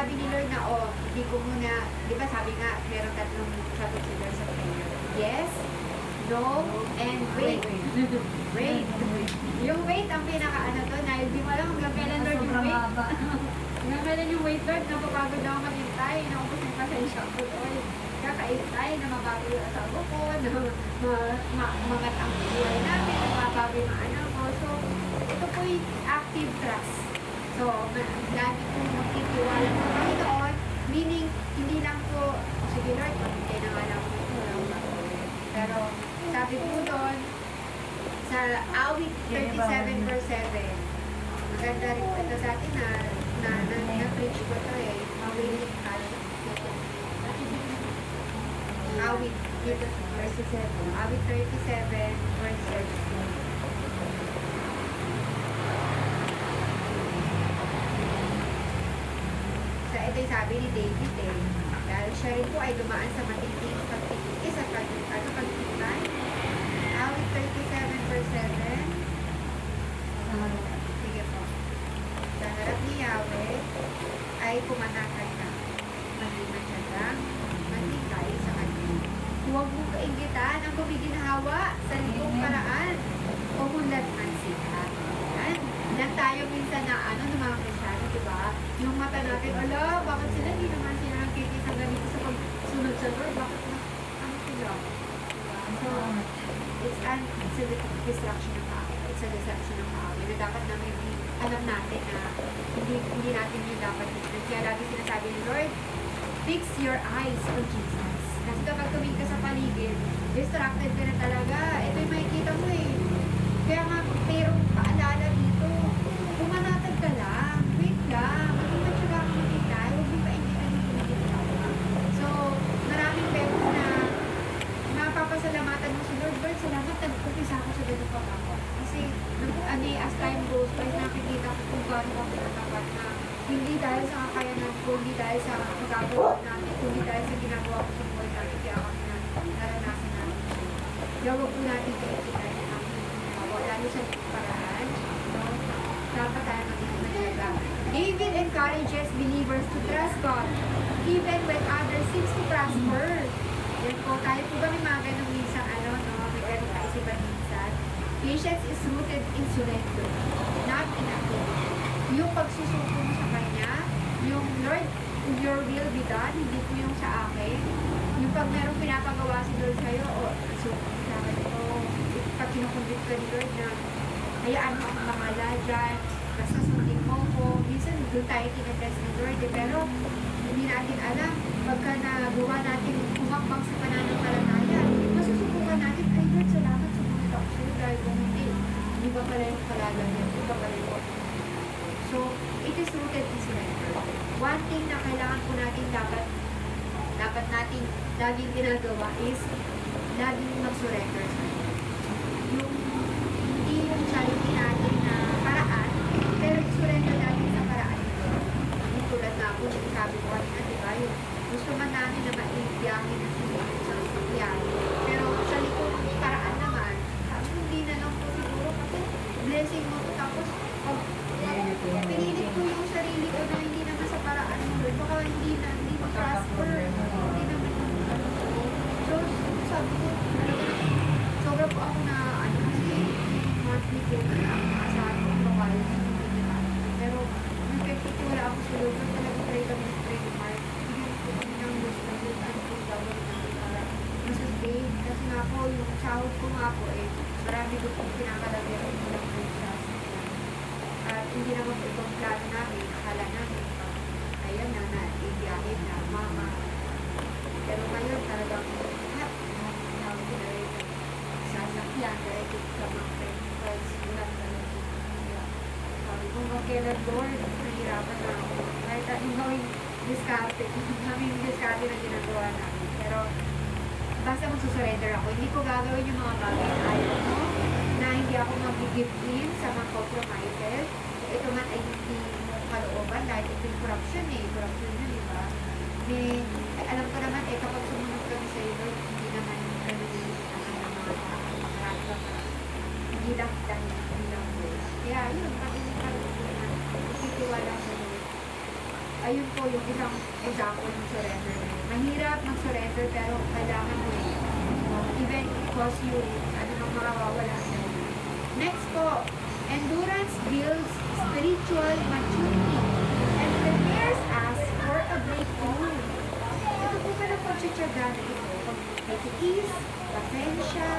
sinabi ni Lord na, oh, hindi ko muna, di ba sabi nga, meron tatlong sagot si Lord sa prayer. Yes, no, and wait. Wait. Yung wait, ang pinaka-ano to, na hindi mo alam hanggang kailan Lord yung wait. Hanggang kailan yung wait, Lord, napapagod na ako maghintay, naubos yung pasensya ko, Lord. Kakaintay na mabago yung asawa ko, na mangat ang buhay namin, na mabago yung mga anak ko. So, ito po yung active trust. So, lagi kong magtitiwala sa Panginoon, meaning, hindi lang po, sige Lord, hindi na nga lang po ito. Pero, sabi po doon, sa awit 37 verse 7, maganda rin po ito sa atin na-preach ko ito eh, awit, awit, verse 7, awit 37 verse 7. Ito yung sabi ni David eh, dahil siya rin po ay dumaan sa matinding pagtitiis at pagtitibay. Awit 37 verse 7. Sige po. Sa harap ni Yahweh ay pumanakad ka. Maliman siya lang, matintay sa kanya. Huwag mong kainggitan ang gumiginhawa sa libong paraan o hunlat man sila. Yan. Lang tayo minsan na ng mga Kristyano, diba? Yung mata natin, ala, bakit sila hindi naman sila nagkikita ganito sa pagsunod sa Lord? Bakit na, sila? Diba? So, it's a distraction ng tao. It's a deception ng tao. Na dapat namin alam natin na hindi natin yung dapat tignan. Kaya lagi sinasabi ni Lord, fix your eyes on Jesus. Kasi kapag tumingin ka sa paligid, distracted ka na talaga. Ito yung makikita mo eh. Kaya nga, mayroong paalala dito. Pumanatag ka lang. Wait lang. Magpapatsaga ka magkitay. Huwag mo paingitan yung pinagkita. So, maraming beses na mapapasalamatan mo si Lord. Lord, salamat. Nag-upisa ako sa ganun pa ako. Kasi, as time goes by, nakikita ko kung gano'n ako natapat na hindi dahil sa kakayanan ko, hindi dahil sa magagawa namin, hindi dahil sa ginagawa ko sa buhay namin, kaya kami naranasan namin. Kaya huwag po natin pinagkita yung lalo sa paraan, no? Dapat tayo magiging. David encourages believers to trust God even when others seems to prosper. Yan po, tayo po ba may mga ganong minsan, no? May ganong kaisipan minsan. Patience is rooted in surrender, not in activity. Yung pagsusuko mo sa Kanya, yung Lord, your will be done, hindi po yung sa akin. Yung pag merong pinapagawa si Lord sa'yo, suko sa akin ito, pag kinukumbit ka ni Lord na hayaan mo akong makala dyan, basta sundin mo ko. Minsan, doon tayo tinatest ni Lord pero hindi natin alam, pagka nagawa natin kumakbang sa pananampalataya, masusubukan natin, ay Lord, salamat sa mga tao sa'yo dahil kung hindi ba pala yung kalalagyan, hindi ba pala yung so, it is rooted in surrender. One thing na kailangan po natin dapat natin laging ginagawa is laging mag-surrender sa Lord. Yung hindi yung sarili natin na paraan, pero surrender natin sa paraan nito. Yung tulad na po, sabi ko kanina, di ba? Yung gusto man namin na maibiyahin na sinunod sa sasakyan. Pero sa likod ng paraan naman, sabi hindi na lang po siguro kasi blessing mo. Tapos, pinilit ko yung sarili ko na hindi naman sa paraan mo. Baka hindi mag-prosper. Hindi naman so, sabi ko, sobra po ako na kasi monthly ko na ang asahan ko lokal pero nagkakitiwala ako sa Lord na talaga try kami ng trade mark bigyan ko kami ng gusto na Lord ano kung gawin namin para masustain kasi nga po yung sahod ko nga po marami ko pong pinakalagyan ng ilang precious at hindi naman po itong plano namin akala namin ayan na ibiyahin na mama pero ngayon talagang sasakyan dahil sa mga friends ulan talaga. Sabi ko, kailan Lord, nahirapan na ako. Kahit yung gawing diskarte na ginagawa namin. Pero, basta magsusurrender ako, hindi ko gagawin yung mga bagay na ayaw mo, na hindi ako mag-give in sa mga compromises. Ito man ay hindi mo kalooban dahil ito yung corruption corruption yun, di ba? Alam ko naman kapag sumunod kami sa iyo, hindi naman ganun yung hindi lang Kaya yun, pag-isitiwala sa Lord. ayun po yung isang example ng surrender. Mahirap mag-surrender pero kailangan mo eh. Even it costs you, ano nang makawawala sa iyo. Next po, endurance builds spiritual maturity and prepares us for a breakthrough. Ito po pala pag-tiyatsaga na ito. Pag-iis, pasensya,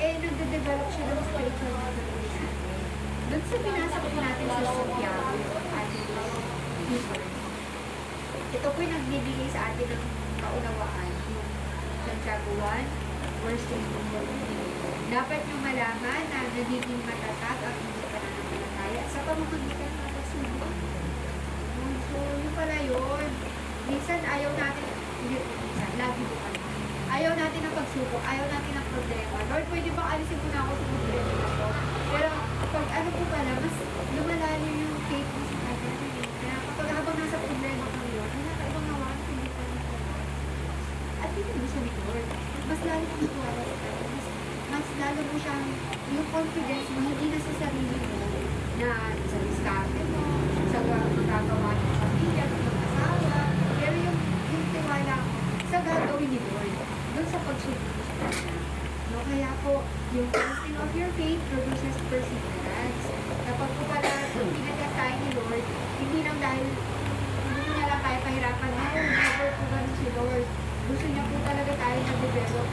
nagde-develop siya ng spiritual maturity natin. Doon sa binasa po natin sa Santiago, ating Hebrews. Ito po yung nagbibigay sa atin ng kaunawaan. Yung Santiago 1, verse 24. Dapat nyo malaman na nagiging matatag ang inyong pananampalataya sa pamamagitan ng pagsubok. So, yun pala yun. Minsan, ayaw natin, minsan, lagi po kami. Ayaw natin ng pagsubok, ayaw natin ng problema. Lord, pwede bang alisin mo na ako sa problema ko? Pero, pag ano po pala, mas lumalalim yung faith mo sa kanya. Kaya kapag habang nasa problema ko yun, wala ka ibang nawan, hindi ka na. At hindi mo siya ni Lord. Mas lalo kong tuwala sa kanya. Mas lalo mo siyang, yung confidence mo, hindi na sa sarili mo, na sa diskarte mo, sa magagawa ng pamilya, ng mag-asawa, pero yung tiwala mo, sa gagawin ni Lord, doon sa pagsubok mo sa kanya. No, kaya po, yung testing of your faith produces perseverance. Kapag po pala, pinag-test tayo ni Lord, hindi lang dahil hindi mo na lang tayo pahirapan, no, never po ganun si Lord. Gusto niya po talaga tayo na-develop.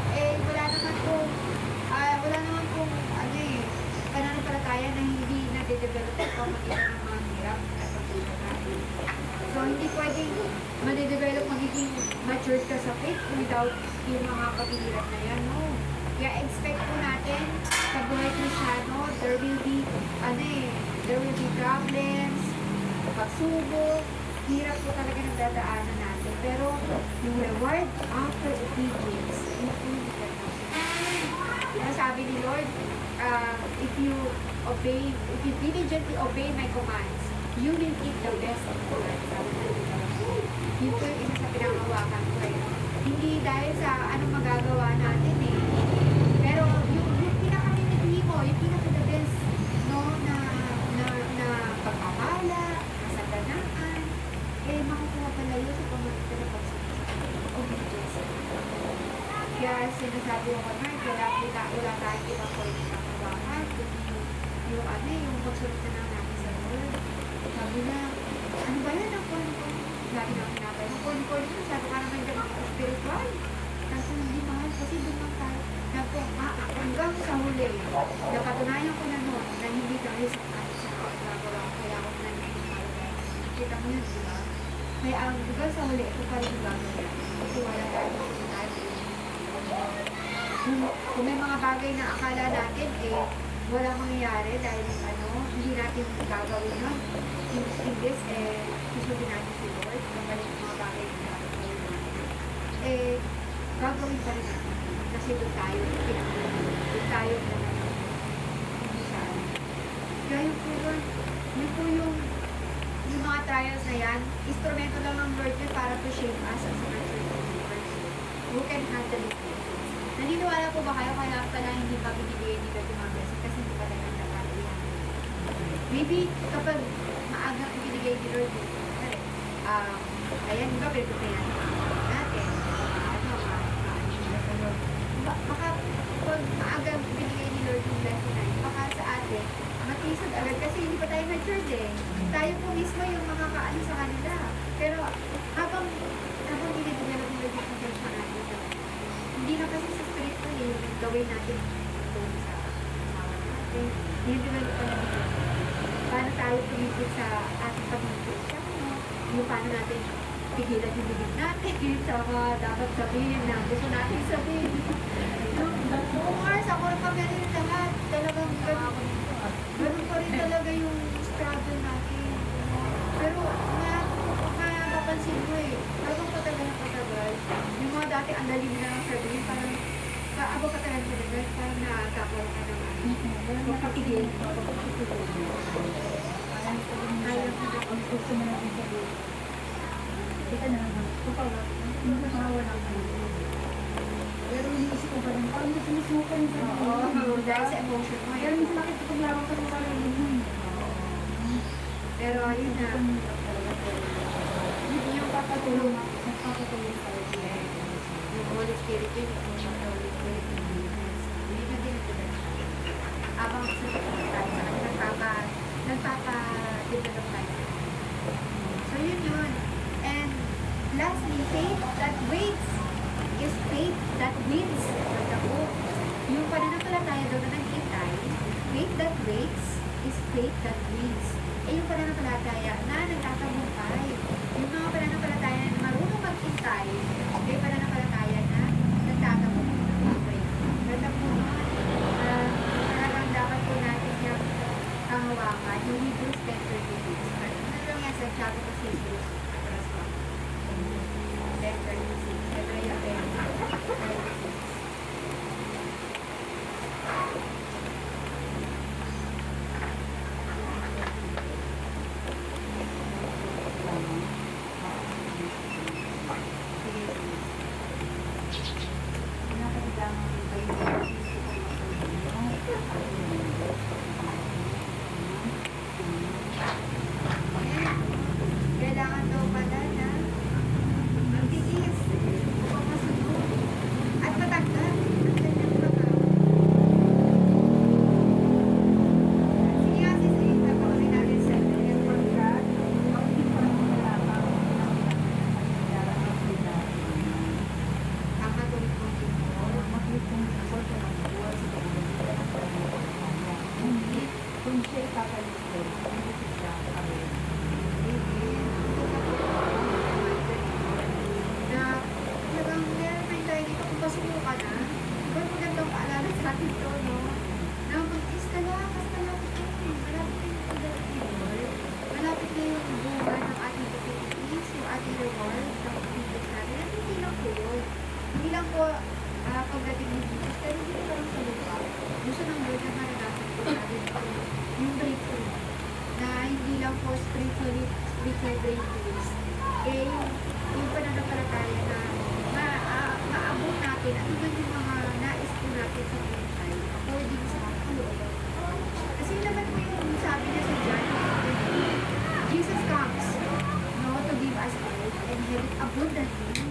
Wala naman pong, pananampalataya na hindi na-develop po magitan ng mga hirap at pagsulat natin. So, hindi pwedeng ma-develop, magiging matured ka sa faith without yung mga paghihirap na yan, no? Kaya expect po natin sa buhay Kristiyano, there will be problems, pagsubok, hirap po talaga ng dadaanan natin. Pero yung reward after obedience, yun po yung ganda. Kaya sabi ni Lord, if you diligently obey my commands, you will eat the best of the land. Sabi na yun po yung isa sa pinangawakan ko eh. Hindi dahil sa anong magagawa natin eh. Pero yung pinaka-pinili mo, yung pinaka-the best, no, na pagpapala, kasaganaan, makukuha pala yun sa pamagitan ng obedience. Kaya sinasabi ko Mark, wala tayong ibang pwede panghawakan, yung pagsunod na lang natin sa Lord. Sabi na, ano ba yan ang kon-kon? Sabi na pinapay, ang kon-kon yun, sabi ka naman dyan ang spiritual. Kasi hindi mahal, kasi doon lang tayo. Sabi hanggang sa huli, napatunayan ko na noon, na hindi tayo sa pagkagawa, kaya ako na nangyayari. Kita mo yun, di ba? Kaya hanggang sa huli, ito pa rin yung gagawin. Kasi wala tayo kung may mga bagay na akala natin, wala mangyayari dahil hindi natin gagawin yun. In this, susundin natin si Lord, balik yung mga bagay na gagawin natin. Gagawin pa rin natin. Kasi doon tayo, doon tayo hindi siya. Kaya yun po yun, yung mga trials na yan, instrumento lang ng Lord yun para to shape us as a mature believers who can handle it. Naniniwala po ba kayo kaya pala hindi pa binibigay ni Lord yung mga blessing kasi hindi pa tayo nagkakali yan? Maybe kapag maagang ibinigay ni Lord yun, ayan, di ba, pinapayan natin, baka pag maagang ibinigay ni Lord yung blessing na yun, baka sa atin, matisod agad kasi hindi pa tayo matured eh. Tayo po mismo yung makakaano sa kanila. Pero habang dinidevelop ni Lord yung potential natin, hindi na kasi sa spiritual yung gawin natin doon sa asawa natin. Dinidevelop pa natin yun. Paano tayo tumigil sa ating pag-ibig siya, no? Yung paano natin pigilan yung bibig natin sa mga dapat sabihin na gusto natin sabihin. Oo, Mars, ako rin kami rin lahat. Talagang ganun pa rin talaga yung struggle natin. Pero mapapansin ko habang patagal na patagal, yung mga dati ang lalim na lang sabihin, parang habang patagal na patagal, parang nakakaroon ka naman. Magpapigil. Ayaw ko na kung gusto mo natin sabihin. Kita na naman, hindi ko mawala ko. Pero iniisip ko pa rin, parang gusto mo pa rin sa mga. Oo, dahil sa emotion mo. Pero minsan nakit ko paglawang sa mga rin. Pero ayun na. Yung Nagpapatulong tayo sila. yung Holy Spirit yun, yung Holy Spirit yung witness. Hindi na dinagdagan siya. Abang sa tayo sa kanya, nagpapa-develop tayo. So yun. And lastly, faith that waits is faith that wins. Pagkako, yung pananampalataya daw na naghintay, faith that waits is faith that wins. Yung pananampalataya na nagtatagumpay. Yung mga pananampalataya na marunong maghintay, ay pananampalataya na nagtatagumpay. Ganda po nun. Talagang dapat po natin yung kahawakan, yung Hebrews 10:36. Ano lang yan sa sabi ko sa Hebrews? 10:36. Hebreo 10:36. Kailangan daw pala na magtiis, pumasuko, at matanggal ang kanyang pagkaw. Sige nga, sige, napakawin natin sa kanyang pagkaw. Ang matuloy po Kung siya'y kakalimutan, hindi siya kami. na talagang meron tayo dito kung pasuko ka na. Diba magandang paalala sa atin to, no? Na mag-is ka lang, basta malapit na yun. Malapit na yung pagdating. Malapit na yung bunga ng ating pagdating, yung ating reward, ng pagdating natin. At hindi lang po yun. Hindi lang po pagdating ng Jesus, pero hindi pa lang sa lupa. Gusto ng Lord na maranasan po natin yung breakthrough. Na hindi lang po spiritual breakthroughs. Yung pananampalataya na maabot natin at iba yung mga nais po natin sa buhay according sa kalooban. Kasi naman po yung sabi niya sa John, Jesus comes to give us life and have it abundantly.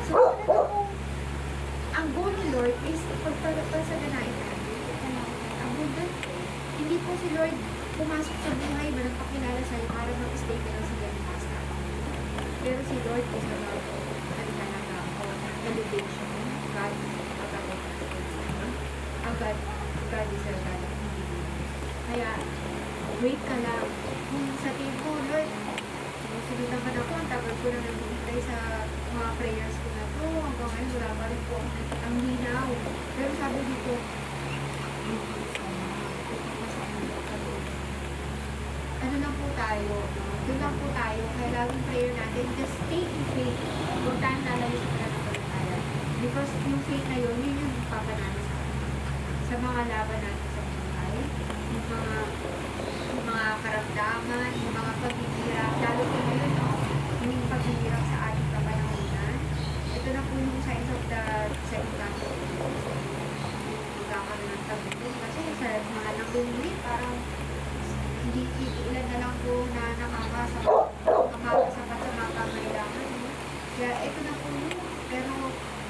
So talaga po, ang goal ni Lord is pagpasaganain natin. Abundant. Hindi po si Lord pumasok sa buhay ba nagpakilala sa'yo para mag-stay ka lang sa ganyan basta. Pero si Lord is about talaga elevation. God is a God of healing. Kaya, wait ka lang. Kung sa tingin ko, Lord, sumusunod naman ako, ang tagal ko na naghihintay sa mga prayers ko na to. Hanggang ngayon, wala pa rin po ang linaw. Pero sabi dito, ano lang po tayo, doon lang po tayo, kaya laging prayer natin, just stay in faith. Huwag tayong lalayo sa pananampalataya. Because yung faith na yun, yun yung papanalo sa mga laban natin sa buhay, yung mga karamdaman, yung mga paghihirap, lalo po ngayon, no? Yung paghihirap sa ating kapanahonan. Ito na po yung signs of the second coming of Jesus. Magkakaroon ng tagumpay. Kasi sa mga nanggulit, parang hindi ilan na lang po na nakakasapat sa mga pangailangan. Kaya ito na po yun. Pero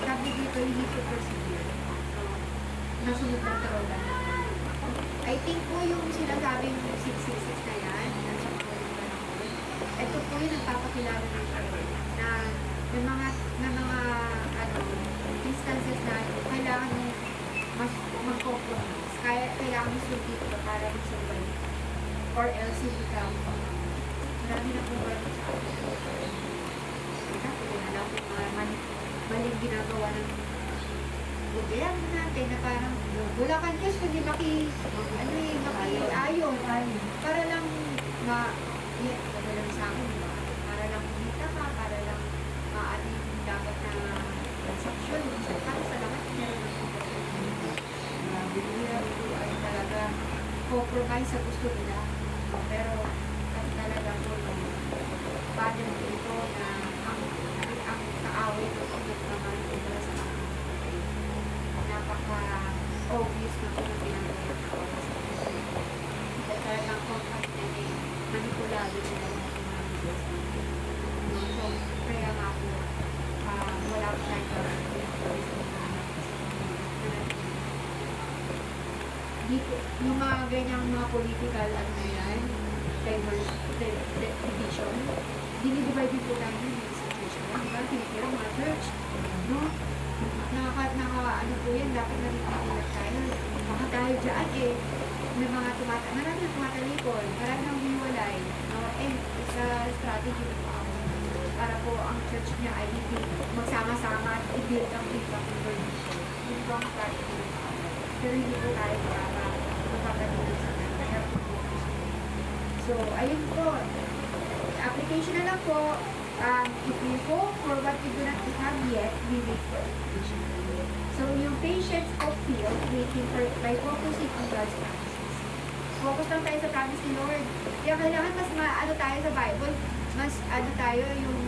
sabi dito, you need to persevere. Nasunod ng tarolan. I think po yung sinasabing 666 na yan, at sa mga panahon, ito po yung nagpapakilala ng Lord na may mga instances na kailangan mas mag-compromise. Kailangan masulti ko para mag-survive. Or else hindi ka marami na po ba sa akin. Kaya na lang po maling ginagawa ng gobyerno natin na parang wala kang Diyos kundi maki-ayon. Para lang para lang sa akin, diba? Para lang kumita ka, para lang maaari dapat na transaksyon. Para sa lahat, meron ng bibira ito ay talaga compromise sa gusto nila. Pero talaga po paano ito na ang kaaway ko ulit naman ito sa napaka-obvious na po na pinagawa ng oras. Talagang compact na manipulado nila ng mga videos natin. yung mga ganyang mga political, ano na yan, diverse division, dinidivide din po tayo ng institution. Diba? Tinitira mga church. No? Ano po yan, dapat nagtitilag tayo. Baka dahil dyan may mga marami na tumatalikod, marami nang hiwalay. No? Sa strategy ng Pao, para po ang church niya ay hindi magsama-sama at i-build ang impact ng tradition. Yun po ang strategy ng Pao. Pero hindi po tayo magpapatuloy sa kanya. So, ayun po. Application na lang po. If we hope for what we do not have yet, we wait for application. So, yung patience of field, waiting for by focusing on God's promises. Focus lang tayo sa promise ni Lord. Kaya kailangan mas maano tayo sa Bible, mas ano tayo, yung